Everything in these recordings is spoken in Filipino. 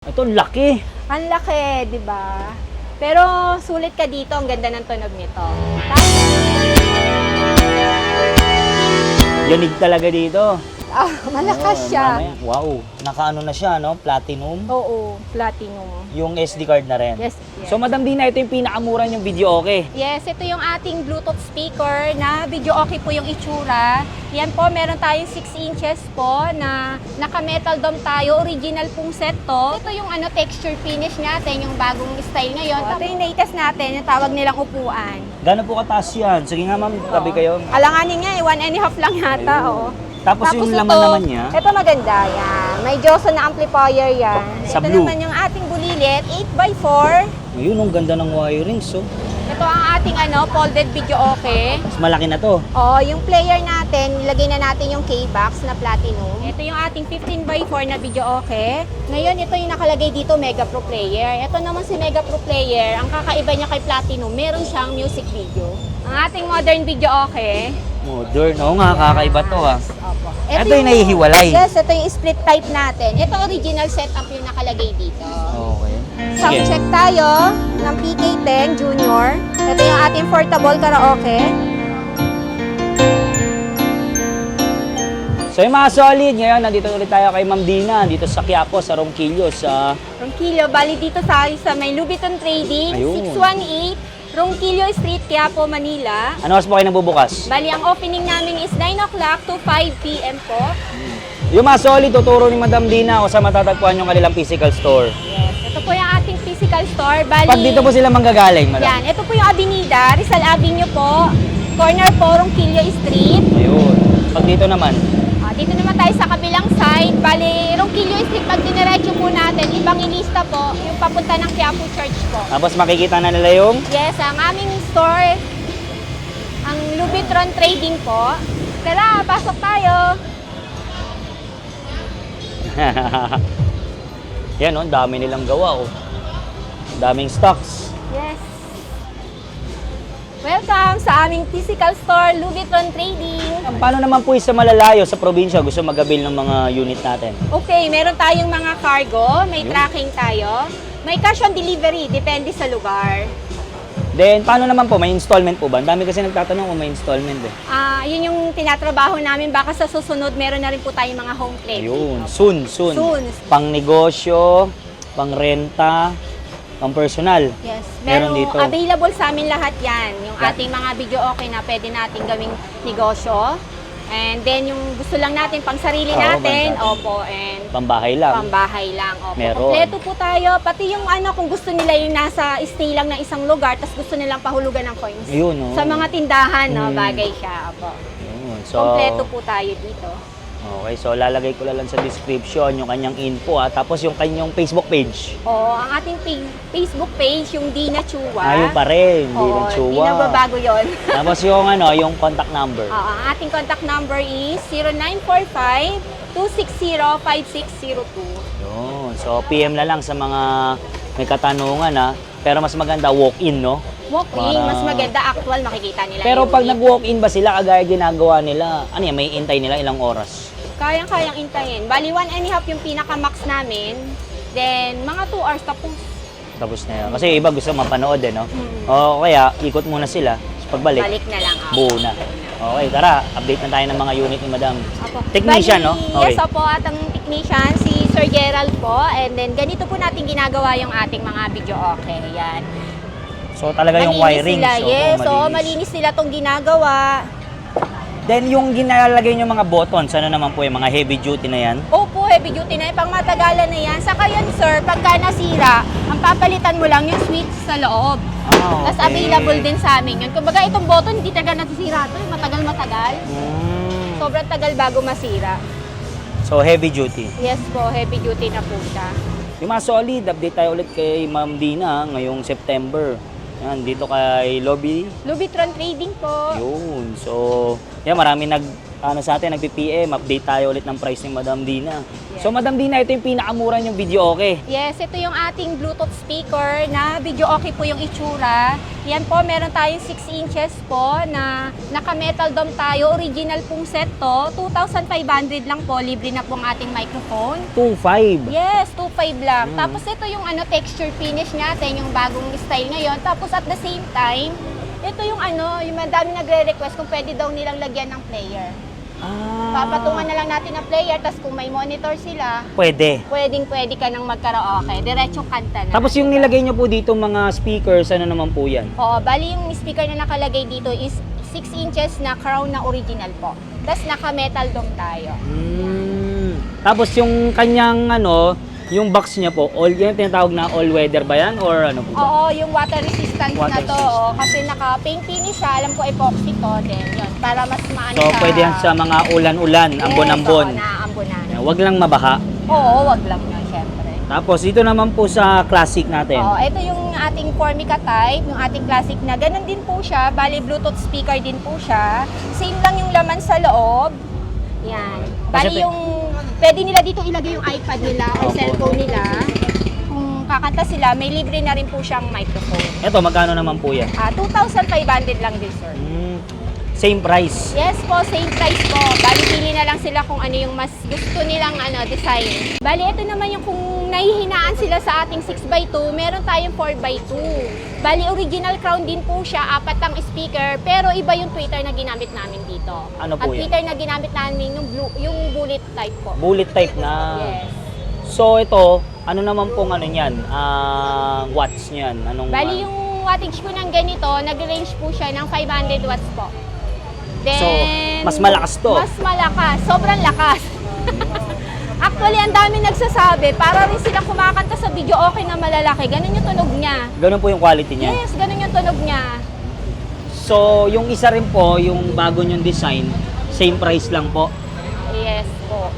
Ito, laki. Ang laki, di ba? Pero sulit ka dito, ang ganda ng tunog nito. Yanig talaga dito. Malakas siya. Mamaya. Wow, nakaano na siya, no? Platinum. Oo, platinum. Yung SD card na rin. Yes, yes. So, Madam Dina, ito yung pinakamura yung video okay. Yes, ito yung ating Bluetooth speaker na video okay po yung itsura. Yan po, meron tayong 6 inches po na naka-metal dome tayo. Original pong set to. Ito yung texture finish natin, yung bagong style ngayon. Ito yung latest natin, yung tawag nilang upuan. Gano'n po kataas yan? Sige nga, ma'am, tabi kayo. Alanganin nga, 1.5 lang yata. Oo. Tapos yung laman naman niya. Ito maganda yan. May Johnson na amplifier yan. Sa ito blue. naman yung ating bulilit, 8x4. Ayun, ang ganda ng wiring, so. Ito ang ating folded video okay. Mas malaki na to. Yung player natin, nilagay na natin yung K-Box na platinum. Ito yung ating 15x4 na video okay. Ngayon, ito yung nakalagay dito, Mega Pro Player. Ito naman si Mega Pro Player, ang kakaiba niya kay platinum, meron siyang music video. Ang ating modern video okay. Modern. Oo nga, kakaiba to ah. Opo. Ito yung nahihiwalay. Yes, ito yung split type natin. Ito original setup yung nakalagay dito. Okay. Sound Sige. check tayo ng PK10 Junior. Ito yung ating portable karaoke. So yung mga solid, ngayon nandito ulit tayo kay Ma'am Dina, dito sa Quiapo, sa Ronquillo, sa... Ronquillo, bali dito sa may Lubiton Trading, Ayun. 618 Ronquillo Street, Quiapo, Manila. Ano oras po kayo nagbubukas? Bali, ang opening namin is 9 o'clock to 5 p.m. po. Yung mga solid, tuturo ni Madam Dina kung saan matatagpuan yung kanilang physical store. Yes, ito po yung ating physical store. Bali, Pag dito po sila manggagaling, Madam? yan, ito po yung Avenida, Rizal Avenue po, corner po, Ronquillo Street. Ayun. Pag dito naman, Dito naman tayo sa kabilang side. Bali, Ronquillo Street, pag diniretso po natin, Evangelista po, yung papunta ng Quiapo Church po. tapos makikita na nila yung... Yes, ang aming store, ang Lubitron Trading po. Tara, pasok tayo. Yan, oh, dami nilang gawa, oh. Daming stocks. Yes. Welcome sa aming physical store, Lubitron Trading. Paano naman po sa malalayo sa probinsya gusto mag-avail ng mga unit natin? Okay, meron tayong mga cargo, may Ayun. tracking tayo. May cash on delivery, depende sa lugar. Then, paano naman po? May installment po ba? Ang dami kasi nagtatanong kung may installment eh. Yun yung tinatrabaho namin. Baka sa susunod, meron na rin po tayong mga home plate. Ayun, soon. Soon. Pang negosyo, pang renta, pang personal. Yes. Meron Meron dito. available sa amin lahat yan. Yung Yan. ating mga video okay na pwede natin gawing negosyo. And then yung gusto lang natin pang sarili Oo, natin. pang- Opo. And Pambahay lang. pambahay lang. Opo. Meron. Kompleto po tayo. Pati yung kung gusto nila yung nasa stay lang ng isang lugar, tapos gusto nilang pahulugan ng coins. Ayun, oh. Sa mga tindahan, Mm. bagay siya. Opo. Ayun. So, Kompleto po tayo dito. okay, so lalagay ko lang sa description yung kanyang info tapos yung kanyang Facebook page. Oo, ang ating Facebook page, yung Dina Chua. Ayun pa rin, hindi na Oo, chuwa. di na babago yun. Tapos yung yung contact number. Ang ating contact number is 0945-260-5602. Yun. So, PM na lang sa mga may katanungan Pero mas maganda walk-in, no? Walk-in, Para- mas maganda actual, makikita nila. Pero yung pag unit. nag-walk-in ba sila, kagaya ginagawa nila, ano yan, may intay nila ilang oras? Kayang-kayang intayin. Bali, 1.5 yung pinaka-max namin. Then, mga 2 hours tapos. Tapos na yun. Kasi iba gusto mapanood no? Hmm. O kaya, ikot muna sila. Tapos pagbalik, Balik na lang. buo na. Okay, tara, update na tayo ng mga unit ni Madam. Opo. Technician, Bali, no? Okay. Yes, opo. At ang technician, si Sir Gerald po. And then, ganito po natin ginagawa yung ating mga video okay. Yan. So talaga yung Malinis wiring. sila, So, yes. So, malinis. malinis nila itong ginagawa. Then yung ginalagay nyo mga buttons, ano naman po yung mga heavy duty na yan? Opo, heavy duty na yan. Pang matagalan na yan. Saka yan, sir, pagka nasira, ang papalitan mo lang yung switch sa loob. Tapos available din sa amin yun. Kumbaga, itong button, hindi talaga nasisira ito. Matagal-matagal. Sobrang tagal bago masira. So heavy duty. Yes po, heavy duty na po siya. Yung mga solid, update tayo ulit kay Ma'am Dina ngayong September. Yan, dito kay Lobby. Lubitron Trading po. Yun. So, yan, marami sa atin, nagpi-PM, update tayo ulit ng price ni Madam Dina. Yes. So Madam Dina, ito yung pinakamura niyong video okay. Yes, ito yung ating Bluetooth speaker na video okay po yung itsura. Yan po, meron tayong 6 inches po na naka-metal dome tayo. Original pong set to. 2,500 lang po. Libre na po ang ating microphone. 2.5. Yes, 2.5 lang. Mm. Tapos ito yung texture finish natin, yung bagong style ngayon. Tapos at the same time, ito yung yung madami nagre-request kung pwede daw nilang lagyan ng player. Papatungan na lang natin ang player, tapos kung may monitor sila, Pwede. pwede ka nang magkaraoke. Diretsong kanta na. Tapos yung nilagay niyo po dito mga speakers, ano naman po yan? Oo, bali yung speaker na nakalagay dito is 6 inches na crown na original po. Tapos naka-metal dome tayo. Tapos yung kanyang yung box niya po, yan tinatawag na all-weather ba yan? Or ano po ba? Oo, yung water resistant Water na to. Oo, kasi naka-paint finish siya. Alam ko epoxy to. Then yun, para mas maano So siya. pwede yan sa mga ulan-ulan, ambon-ambon. Yes, oo, naambonan. Wag lang mabaha. Oo, wag lang yun, syempre. Tapos dito naman po sa classic natin. Oo, ito yung ating Formica type, yung ating classic na ganun din po siya. Bali, Bluetooth speaker din po siya. Same lang yung laman sa loob. Yan. Bali Kasi yung, pwede nila dito ilagay yung iPad nila o Opo. cellphone nila. Kung kakanta sila, may libre na rin po siyang microphone. Ito, magkano naman po yan? 2,500 lang din, sir. Same price. Yes po, same price po. Bali, pili na lang sila kung ano yung mas gusto nilang design. Bali, ito naman yung kung nahihinaan sila sa ating 6x2, meron tayong 4x2. Bali, original crown din po siya, 4 ang speaker, pero iba yung tweeter na ginamit namin dito. Ano po Ang yan? tweeter na ginamit namin, yung bullet type po. Bullet type na. Yes. So ito, ano naman pong niyan? Watts niyan? Anong Bali, yung wattage po ng ganito, nag-range po siya ng 500 watts po. Then, So, mas malakas to. Mas malakas. Sobrang lakas. Actually, ang dami nagsasabi, para rin silang kumakanta sa video okay na malalaki. Ganun yung tunog niya. Ganun po yung quality niya. Yes, ganun yung tunog niya. So, yung isa rin po, yung bago niyong design, same price lang po. Yes po.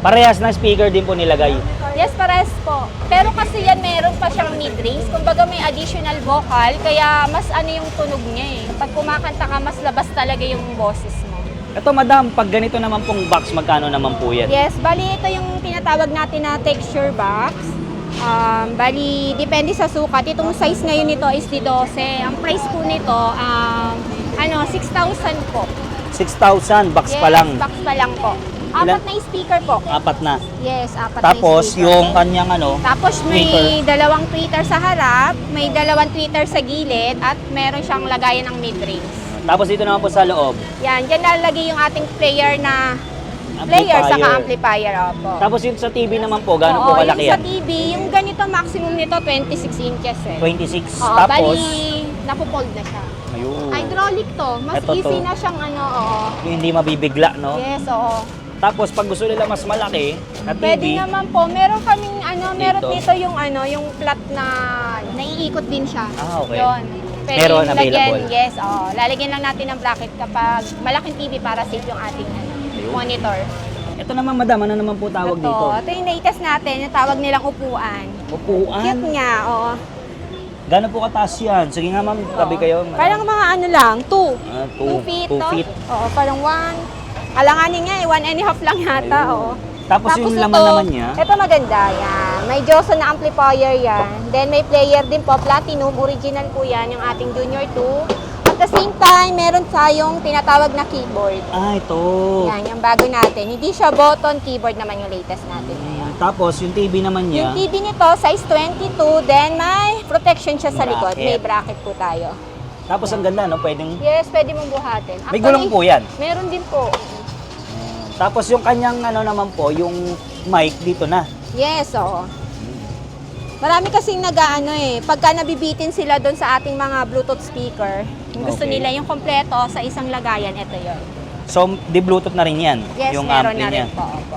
Parehas na speaker din po nilagay. Yes, pares po. Pero kasi yan, meron pa siyang mid-range. Kumbaga may additional vocal, kaya mas yung tunog niya eh. Pag kumakanta ka, mas labas talaga yung boses mo. Ito madam, pag ganito naman pong box, magkano naman po yan? Yes, bali ito yung tinatawag natin na texture box. Bali, depende sa sukat. Itong size ngayon nito is di 12. Ang price po nito, 6,000 po. 6,000, box Yes, pa lang. box pa lang po. Apat na speaker po. 4 na. Yes, apat Tapos, na speaker. yung kanyang Tapos may tweeter. dalawang tweeter sa harap, may dalawang tweeter sa gilid, at meron siyang lagayan ng mid-range. Tapos dito naman po sa loob. Yan, dyan lalagay yung ating player na player saka amplifier. Opo. Tapos yung sa TV naman po, gaano Oo, po kalaki yung sa yan? TV, yung ganito maximum nito 26 inches eh. 26. Oo, Tapos, bali, napupold na siya. ayun. Hydraulic to, mas Ito easy to. na siyang oo. Yung hindi mabibigla, no? Yes, oo. Tapos pag gusto nila mas malaki na TV, Pwede naman po, meron kaming meron Dito. dito yung yung flat na naiikot din siya. Okay. Yun. Pwede Meron yung lagyan, available. yes, oo. Lalagyan lang natin ng bracket kapag malaking TV para safe yung ating monitor. ito naman madam, ano naman po tawag dito? Ito yung latest natin, yung tawag nilang upuan. Upuan. Cute nga, oo. Gano'n po kataas yan? Sige nga ma'am, tabi kayo. madam. Parang mga lang, 2. 2 feet, 2 to. feet. Oo, parang 1. Alanganin nga 1.5 lang yata, Ayun. oo. Tapos yung laman naman niya, Ito maganda, yan. May Johnson na amplifier yan. Then may player din po, Platinum. Original po yan, yung ating Junior 2. At the same time, meron tayong tinatawag na keyboard. ito. Yan, yung bago natin. Hindi siya button, keyboard naman yung latest natin. Tapos yung TV naman niya, Yung TV nito, size 22, then may protection siya sa likod. Bracket. May bracket po tayo. tapos ang ganda, no? Pwedeng, Yes, pwede mong buhatin. may gulong po yan. Meron din po. Tapos yung kanyang naman po, yung mic dito na. Yes, oo. Marami kasing pagka nabibitin sila doon sa ating mga Bluetooth speaker, yung gusto Okay. nila yung kompleto sa isang lagayan, ito yun. So, di Bluetooth na rin yan. Yes, yung meron ampli na niya. rin po. Opo.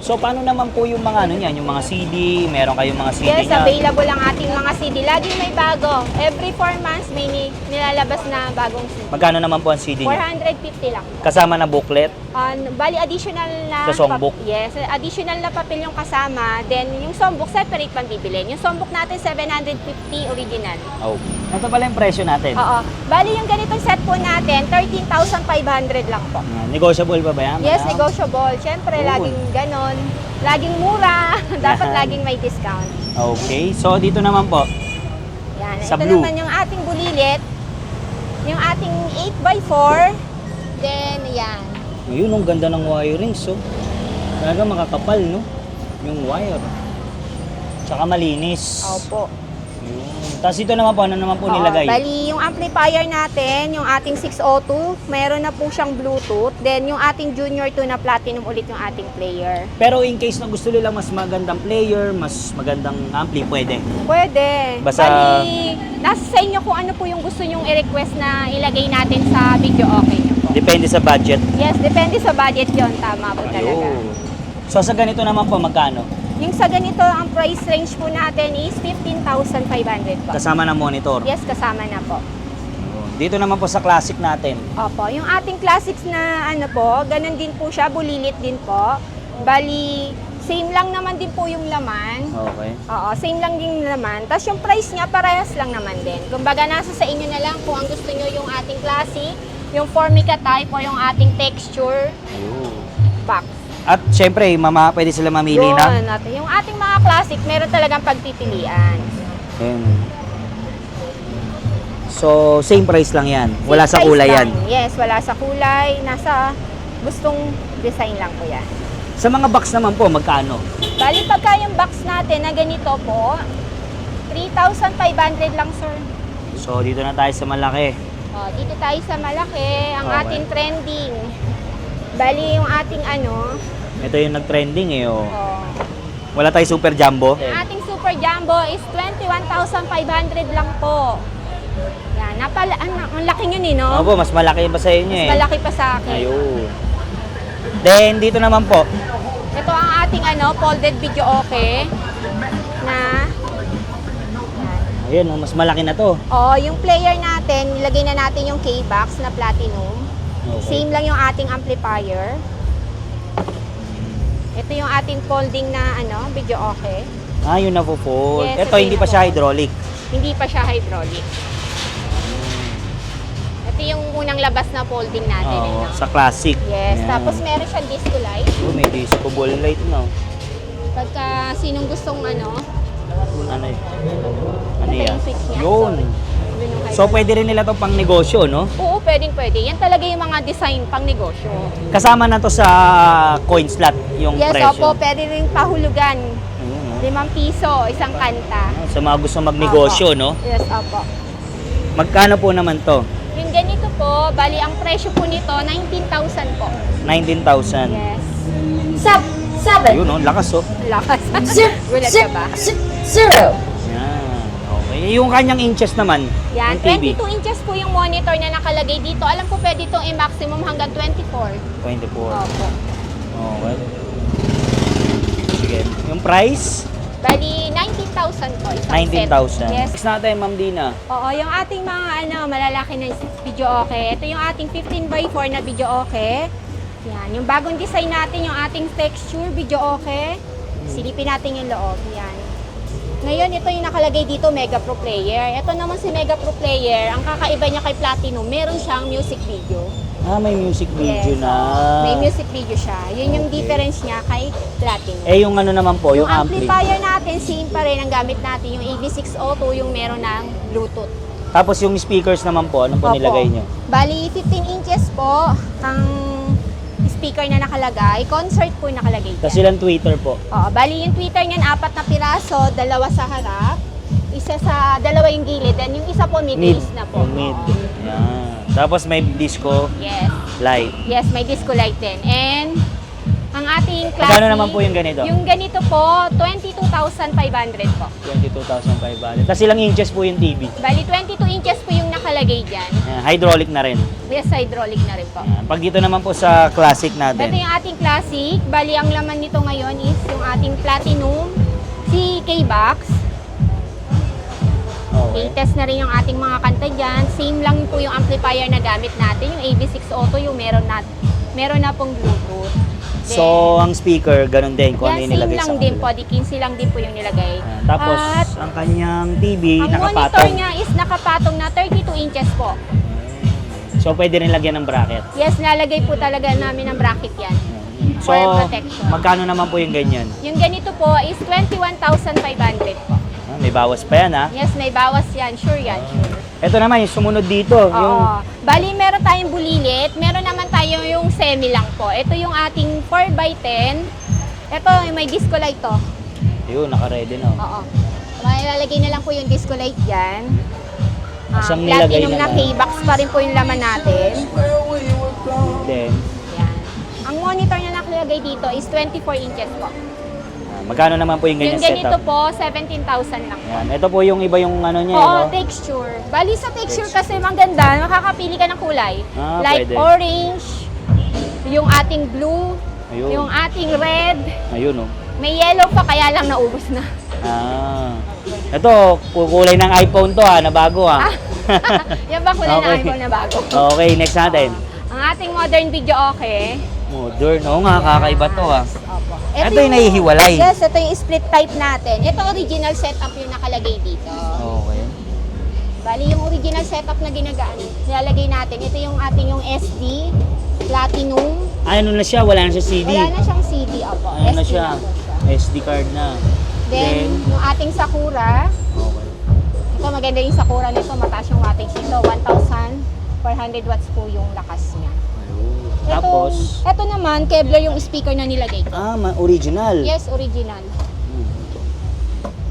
So, paano naman po yung mga ano niyan? Yung mga CD, meron kayong mga CD Yes, niyan? available ang ating mga CD. Laging may bago. Every 4 months may nilalabas na bagong CD. Magkano naman po ang CD niyo? 450 lang. Kasama na booklet? Bali, additional na... Sa songbook? Yes, additional na papel yung kasama. Then, yung songbook, separate pang bibilin. Yung songbook natin, 750 original. Oh. Ito pala yung presyo natin. Oo. Bali, yung ganitong set po natin, 13,500 lang po. Negotiable pa ba yan? Yes, madam? negotiable. Siyempre, Cool. laging ganon. Laging mura. Dapat laging may discount. Okay, so dito naman po. Yan. Sa Ito blue. naman yung ating bulilit. Yung ating 8x4. Then, yan. Ayun, ang ganda ng wiring, so. Talaga makakapal, no? Yung wire. Tsaka malinis. Opo. Ayun. Tapos ito naman po, ano naman po nilagay? Bali, yung amplifier natin, yung ating 602, meron na po siyang Bluetooth. Then, yung ating Junior 2 na Platinum ulit yung ating player. Pero in case na gusto nila mas magandang player, mas magandang ampli, pwede. Pwede. Basta- Bali, nasa sa inyo kung ano po yung gusto nyong i-request na ilagay natin sa video okay nyo po. Depende sa budget. Yes, depende sa budget yon. Tama po talaga. Ayun. So sa ganito naman po, magkano? Yung sa ganito, ang price range po natin is 15,500 po. Kasama ng monitor. Yes, kasama na po. Dito naman po sa classic natin. Opo, yung ating classics na ano po, ganun din po siya, bulilit din po. Bali, same lang naman din po yung laman. Okay. Oo, same lang din yung laman. Tapos yung price niya, parehas lang naman din. Kumbaga, nasa sa inyo na lang kung ang gusto nyo yung ating classic, yung Formica type o yung ating texture Ayun. box. At syempre, pwede sila mamili na. Yun, natin. Yung ating mga classic, meron talagang pagpipilian. Ayun. So, same price lang yan. Wala sa Same kulay price yan. lang. Yes, wala sa kulay. Nasa gustong design lang po yan. Sa mga box naman po, magkano? Bali, pagka yung box natin na ganito po, 3,500 lang, sir. So, dito na tayo sa malaki. O, dito tayo sa malaki, ang Okay. ating trending. Bali, yung ating ano, Ito yung nag-trending eh. Oh. oh, Wala tayo super jumbo. yung ating super jumbo is 21,500 lang po. Yan, ang laki yun eh, no? Opo, mas malaki pa sa inyo eh. Malaki pa sa akin. Ayun. Then, dito naman po. Ito ang ating ano, folded video okay na Ayun, oh, mas malaki na to. yung player natin, ilagay na natin yung K-Box na platinum. Okay. Same lang yung ating amplifier. Ito yung ating folding na ano, video okay. Ah, yun na po. Yes, Ito, ito hindi yun pa na siya po. hydraulic. Hindi pa siya hydraulic. Ito yung unang labas na folding natin. Oo, ano? sa classic. Yes, Ayan. tapos meron siyang disco light. Oh, may disco ball light na. Pagka sinong gustong ano, Ano yun? Ano ito yan? yung switch niya. Yun. Yun yung So, hydraulic. pwede rin nila to pang negosyo, no? Oo, pwede. Yan talaga yung mga design pang negosyo. Kasama na to sa coin slot, yung Yes, presyo. opo, pwede rin pahulugan. Ayun, no? 5 piso, isang kanta. Sa mga gusto magnegosyo, Opo. no? Yes, opo. Magkano po naman to? Yung ganito po, bali ang presyo po nito, 19,000 po. 19,000. Yes. 7, Ayun, no? Lakas, oh. Lakas. 0, Gulat ka ba? 0. Yan. Okay. Yung kanyang inches naman, Yan, yung TV. 22 inches po yung monitor na nakalagay dito. Alam ko pwede itong i-maximum hanggang 24. 24. Opo. Okay. Sige. Yung price? Bali, 19,000 po. Isang 19,000. set. Yes. Next natin, Ma'am Dina. Oo, yung ating mga malalaki na video okay. Ito yung ating 15x4 na video okay. Yan, yung bagong design natin, yung ating texture video okay. Silipin natin yung loob. Yan. Ngayon, ito yung nakalagay dito, Mega Pro Player. Ito naman si Mega Pro Player, ang kakaiba niya kay Platinum, meron siyang music video. Ah, may music video Yes, na. May music video siya. Yun yung Okay. difference niya kay Platinum. Eh, yung ano naman po, yung ampli. amplifier natin, same pa rin ang gamit natin. Yung AV602, yung meron ng Bluetooth. Tapos yung speakers naman po, ano po Opo. nilagay nyo? Bali, 15 inches po ang speaker na nakalagay. Concert po yung nakalagay dyan. Tapos ilang Twitter po? Oo, bali yung tweeter niyan, 4 na piraso, 2 sa harap, isa sa dalawa yung gilid, then yung isa po mid-base na po. Yung mid. Oo. Yan. Tapos may disco Yes. light. Yes, may disco light din. And ang ating classic, Magkano naman po yung ganito? Yung ganito po, 22,500 po. 22,500. Tapos ilang inches po yung TV? Bali, 22 inches po yung nakalagay dyan. Ayan, hydraulic na rin. Yes, hydraulic na rin po. Ayan. Pag dito naman po sa classic Ito natin. yung ating classic. Bali, ang laman nito ngayon is yung ating platinum CK-Box. Okay. I-test na rin yung ating mga kanta dyan. Same lang po yung amplifier na gamit natin. Yung AB6 Auto, yung meron na pong Bluetooth. So, ang speaker, ganun din kung ano yung same nilagay lang sa din kabila. po. Di 15 lang din po yung nilagay. Ayan. Tapos, At ang kanyang TV, ang monitor nakapatong. niya is nakapatong na 32 inches po. So, pwede rin lagyan ng bracket. Yes, nalagay po talaga namin ng bracket yan. So, For protection. magkano naman po yung ganyan? Yung ganito po is 21,500 po. Ah, may bawas pa yan, ha? Yes, may bawas yan. Sure yan, sure. Ito naman, yung sumunod dito. Oo. Yung, Bali, meron tayong bulilit. Meron naman tayo yung semi lang po. Ito yung ating 4x10. Ito, may disco light to. yun, naka-ready na. Oo. May lalagay na lang po yung disco light dyan. Siyang nilagay Platinum na naman. K-box pa rin po yung laman natin. Then, Yan. Ang monitor na nakalagay dito is 24 inches po. magkano naman po yung Yung ganyan ganito setup? po, 17,000 lang po. Yan. Ito po yung iba yung ano niya, Oo, no? texture. Bali sa texture kasi maganda, makakapili ka ng kulay. Ah, Like pwede. orange, yung ating blue, Ayun. yung ating red. Ayun, oh. May yellow pa kaya lang naubos na. Ah. Ito, kulay ng iPhone to, ha, na bago, ha. Yan ba kulay na Okay. iPhone na bago? Okay, next natin. Ang ating modern video okay. Modern. Oo nga, kakaiba to, ha. Opo. Ito yung nahihiwalay. Yes, ito yung split type natin. Ito original setup yung nakalagay dito. Okay. Bali yung original setup na ginagaan, nilalagay natin. Ito yung ating yung SD, Platinum. Ano na siya? Wala na siya CD. Wala na siyang CD, opo. Ano na SD siya? po siya. SD card na. Then, yung ating Sakura. Okay. Ito maganda yung Sakura nito, mataas yung wattage nito. 1,400 watts po yung lakas niya. Ayun. Tapos, Ito naman, Kevlar yung speaker na nilagay ko. original. Yes, original.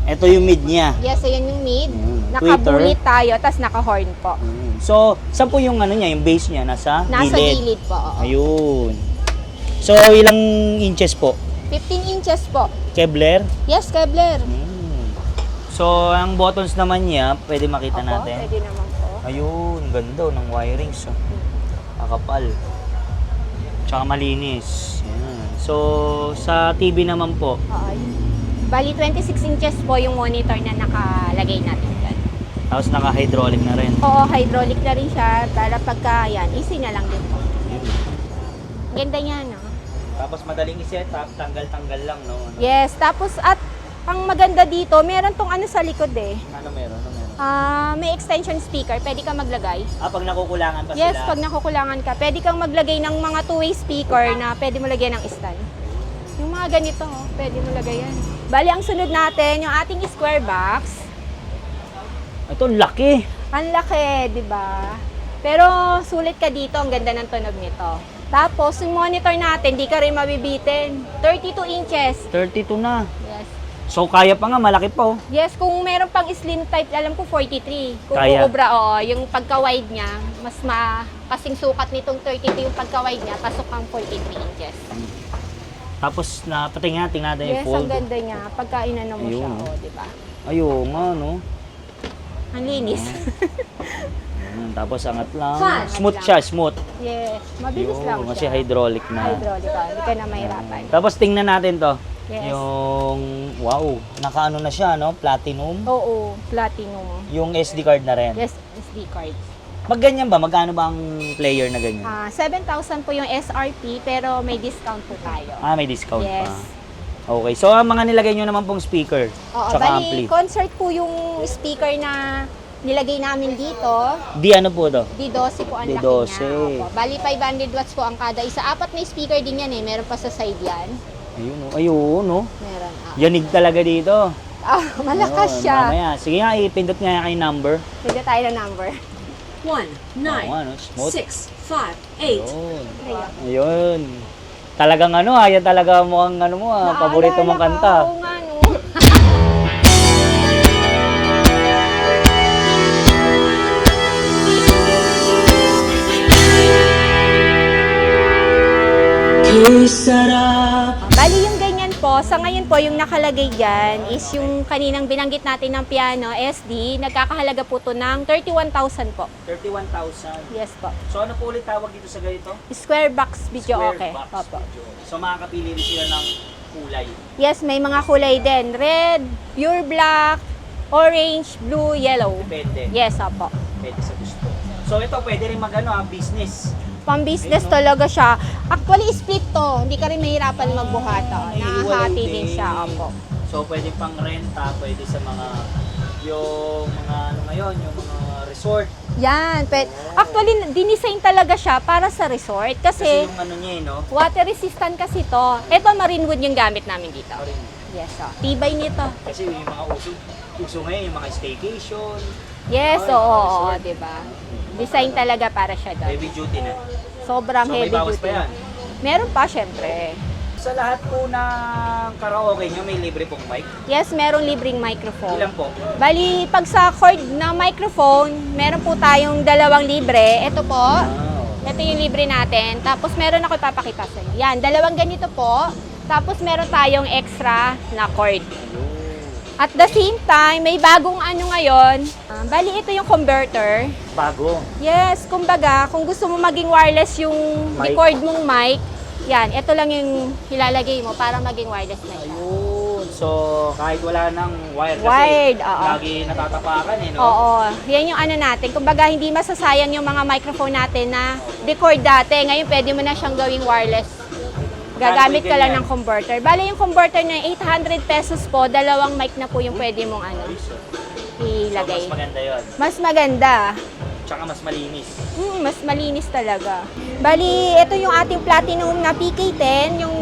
Ito yung mid niya. Yes, ayan yung mid. Tweeter. Nakabulit tayo, tas naka-horn po. So, saan po yung ano niya, yung base niya? Nasa Nasa gilid po. Oo. Ayun. So, ilang inches po? 15 inches po. Kevlar? Yes, Kevlar. So, ang buttons naman niya, pwede makita Opo, natin. pwede naman po. Ayun, ganda ng wirings. Oh. Kakapal. Tsaka malinis. Yan. So, sa TV naman po, Oo. Bali, 26 inches po yung monitor na nakalagay natin dyan. tapos naka-hydraulic na rin. Oo, hydraulic na rin siya. Para pagka yan, easy na lang din po. Ganda niya, no? Tapos madaling i-set up, tanggal-tanggal lang, no? Yes, tapos at ang maganda dito, meron tong ano sa likod eh. Ano meron? Ano meron? May extension speaker, pwede kang maglagay. Pag nakukulangan pa Yes, sila. pag nakukulangan ka, pwede kang maglagay ng mga two-way speaker na pwede mo lagyan ng stand. Yung mga ganito, oh, pwede mo lagay yan. Bali, ang sunod natin, yung ating square box. Ito, laki. Ang laki, di ba? Pero sulit ka dito, ang ganda ng tunog nito. Tapos, yung monitor natin, di ka rin mabibitin. 32 inches. 32 na. Yes. So, kaya pa nga, malaki pa, oh. Yes, kung meron pang slim type, alam ko 43. Kung Kaya. uubra, yung pagka-wide niya, mas kasing sukat nitong 32 yung pagka-wide niya, pasok ang 43 inches. Tapos, tingnan natin yung Yes, ang fold. ganda niya. Pagka inano mo siya, Ayun. di ba? Ayun nga, no? Ang linis. Tapos, angat lang. Fun. Smooth siya, smooth. Yes, mabilis lang Kasi siya. hydraulic na. Hydraulic, hindi ka na mahirapan. Tapos, tingnan natin to. Yes. Yung, wow, nakaano na siya, no? Platinum. Oo, platinum. Yung SD card na rin. Yes, SD card. Pag ganyan ba, magkano ba ang player na ganyan? 7,000 po yung SRP, pero may discount po tayo. May discount Yes. pa. Okay, so ang mga nilagay nyo naman pong speaker, Oo, tsaka bali, ampli. concert po yung speaker na nilagay namin dito. Di ano po to? D12 po ang laki D12. niya. Opo. Bali, 500 watts po ang kada isa. Apat na speaker din yan eh. Meron pa sa side yan. Ayun, no? Meron. Yanig talaga dito. Ayun, Malakas siya. Mamaya. Sige nga, ipindot nga kayo number. Pwede tayo ng number. 1, 9, ano, smooth. 6, 5, 8. Ayun. Ayun. Talagang ano, yan talaga mo ang ano mo, paborito mong kanta. Oo nga, no. Sarap. Bali, yung ganyan po, sa ngayon po, yung nakalagay dyan is yung kaninang binanggit natin ng piano, SD, nagkakahalaga po to ng 31,000 po. 31,000. Yes po. So ano po ulit tawag dito sa ganito? Square box video Square okay. box Opo. video. So makakapili rin sila ng kulay. Yes, may mga kulay din. Red, pure black, orange, blue, yellow. Depende. Yes, opo. Pwede sa gusto. So ito pwede rin business. Pang-business talaga siya. Actually, split to. Hindi ka rin mahirapan magbuhata. Nakahati din siya. Opo. So pwede pang renta, pwede sa mga yung mga ano ngayon, yung mga resort. Yan. Actually, dinisign talaga siya para sa resort. Kasi Kasi, yung ano niya no? water resistant kasi to. Ito, marine wood yung gamit namin dito. Yes, tibay nito. Kasi yung mga uso ngayon, yung mga staycation, Yes, Ay, oo, resort. diba? Design talaga para siya doon. heavy duty na. Sobrang So may heavy bawas duty. pa yan. Meron pa, syempre. Sa lahat po ng karaoke nyo, may libre pong mic. Yes, merong libreng microphone. Ilan po? Bali, pag sa cord na microphone, meron po tayong 2 libre. Ito po, ito yung libre natin. Tapos meron ako ipapakita sa inyo. Yan, 2 ganito po. Tapos meron tayong extra na cord. At the same time, may bagong ano ngayon. Bali, ito yung converter. Bago. Yes, kumbaga, kung gusto mo maging wireless yung Mic. record mong mic, yan, ito lang yung ilalagay mo para maging wireless na siya. Ayun. So, kahit wala nang wire kasi, Wired, oo. lagi natatapakan no? Oo, yan yung ano natin. Kumbaga, hindi masasayang yung mga microphone natin na record dati. Ngayon, pwede mo na siyang gawing wireless. Gagamit ka lang ng converter. Bale, yung converter na 800 pesos po, 2 mic na po yung pwede mong ano, So, ilagay. mas maganda yun. Mas maganda. Tsaka mas malinis. Mas malinis talaga. Bali, ito yung ating platinum na PK10, yung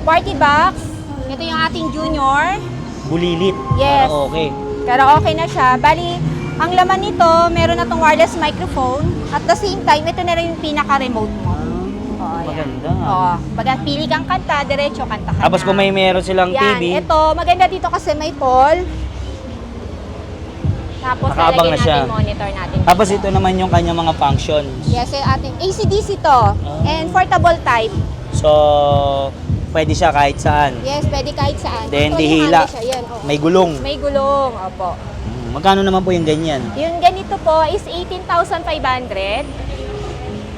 party box. Ito yung ating junior. Bulilit. Yes. Para okay. Pero okay na siya. Bali, ang laman nito, meron na tong wireless microphone. At the same time, ito na rin yung pinaka-remote mo. Oo, yan. Maganda. Oo. Baga, pili kang kanta, diretso kanta ka Tapos na. kung may meron silang Yan, TV, ito, maganda dito kasi may pole. Tapos Nakaabang lalagyan na siya. natin monitor natin. tapos dito. ito naman yung kanyang mga functions. Yes, yung ating AC/DC to. And portable type. So, pwede siya kahit saan. Yes, pwede kahit saan. Then, Actually, dihila. ano siya, yan, oh. May gulong. May gulong, opo. Magkano naman po yung ganyan? Yung ganito po is 18,500.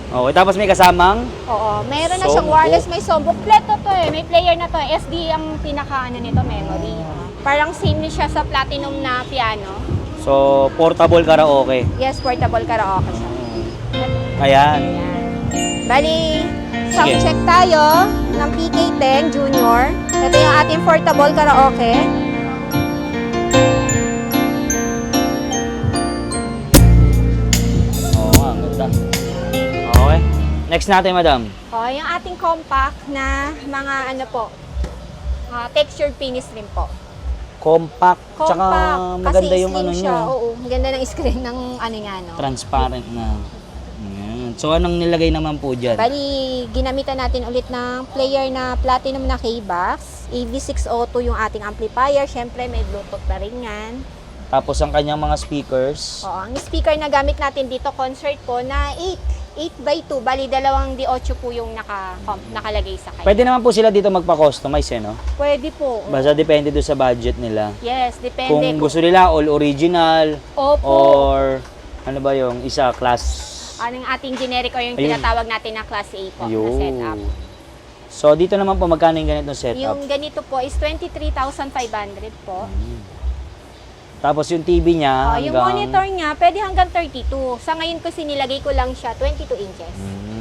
Okay, tapos may kasamang Oo, meron na Sombo. siyang wireless, may sombo. Kompleto to eh. May player na to. SD ang pinaka ano nito, memory. Parang same ni siya sa platinum na piano. so portable karaoke. Yes, portable karaoke siya. Ayan. Ayan. Bali, sound Sige. check tayo ng PK10 Junior. Ito yung ating portable karaoke. Oo, ang ganda. Okay. Next natin, madam. O, yung ating compact na mga ano po, textured finish rim po. Compact. Tsaka Compact, maganda kasi yung slim ano siya. nyo. Oo, maganda ng screen ng ano niya, no? Transparent na. Ayan. So, anong nilagay naman po dyan? Bali, ginamitan natin ulit ng player na platinum na K-Box. AV602 yung ating amplifier. Siyempre, may Bluetooth na rin yan. Tapos, ang kanyang mga speakers. Oo, ang speaker na gamit natin dito, concert po, na 8x2. Bali, 2 D8 po yung nakalagay sa kanya. Pwede naman po sila dito magpa-customize, eh, no? Pwede po. Basta depende doon sa budget nila. Yes, depende. Kung gusto nila all original Opo. or ano ba yung isa class. Anong ating generic or yung Ayun. tinatawag natin na Class A po na Yun. setup. So dito naman po magkano yung ganitong setup? Yung ganito po is 23,500 po. Tapos yung TV niya Yung monitor niya, pwede hanggang 32. Sa ngayon ko sinilagay ko lang siya, 22 inches.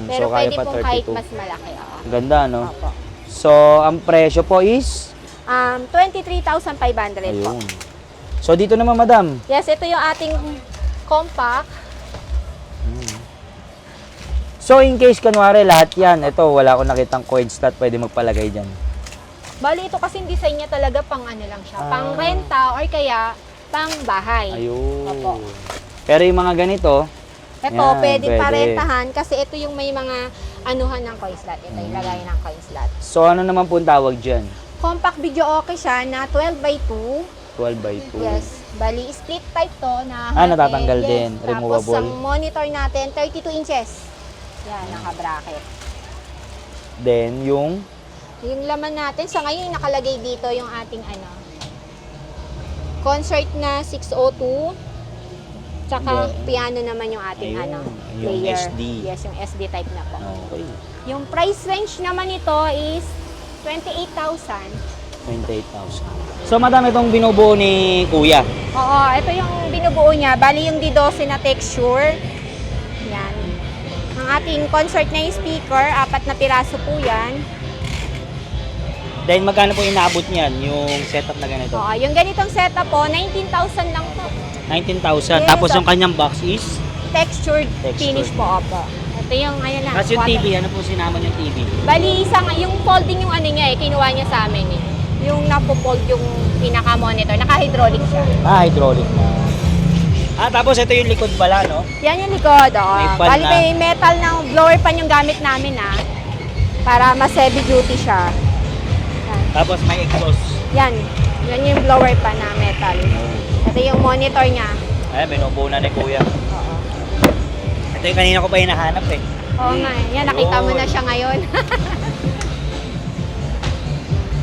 Pero so kaya pwede pa pong kahit 32. mas malaki. Oo. Ganda, no? Opo. So ang presyo po is 23,500 po. ayun. So dito naman, madam. Yes, ito yung ating compact. So in case kunwari lahat yan, ito wala akong nakitang coin slot, pwede magpalagay dyan. Bali, ito kasi design niya talaga pang ano lang siya, pang Ah. renta or kaya pang bahay. Ayun. Opo. Pero yung mga ganito, Ito, yan, pwede pwede. parentahan kasi ito yung may mga anuhan ng coin slot. Ito yung lagay ng coin slot. so ano naman po ang tawag dyan? Compact video okay siya na 12x2. 12x2. Yes. Bali, split type to na natatanggal yes. din. Removable. Tapos ang monitor natin, 32 inches. Yan, naka-bracket. Then yung Yung laman natin, sa ngayon nakalagay dito yung ating ano, concert na 602. Tsaka Yeah. piano naman yung ating Ayun, ano, yung player. SD. Yes, yung SD type na po. Okay. Yung price range naman nito is 28,000. 28,000. So, madam, itong binubuo ni Kuya. Oo, ito yung binubuo niya. Bali yung D12 na texture. Yan. Ang ating concert na yung speaker, 4 na piraso po yan. Then, magkano po inaabot niyan, yung setup na ganito? Oo, yung ganitong setup po, 19,000 lang po. 19,000. Yes, Tapos yung kanyang box is? Textured, Textured. finish po, opo. Ito yung, ayan na. Kasi yung water- TV, ano po sinama yung TV? Bali, yung folding yung ano niya kinuha niya sa amin eh. Yung napo-fold yung pinaka-monitor, naka-hydraulic siya. Hydraulic na. Tapos ito yung likod pala, no? Yan yung likod, May fan Bali, na. may metal na blower pan yung gamit namin, para mas heavy duty siya. Yan. Tapos may exhaust. Yan. Yan yung blower pan na metal. Ito yung monitor niya. Ay, binubuo na ni Kuya. Oo. Ito yung kanina ko pa hinahanap eh. Oo nga. Yan, nakita mo na siya ngayon.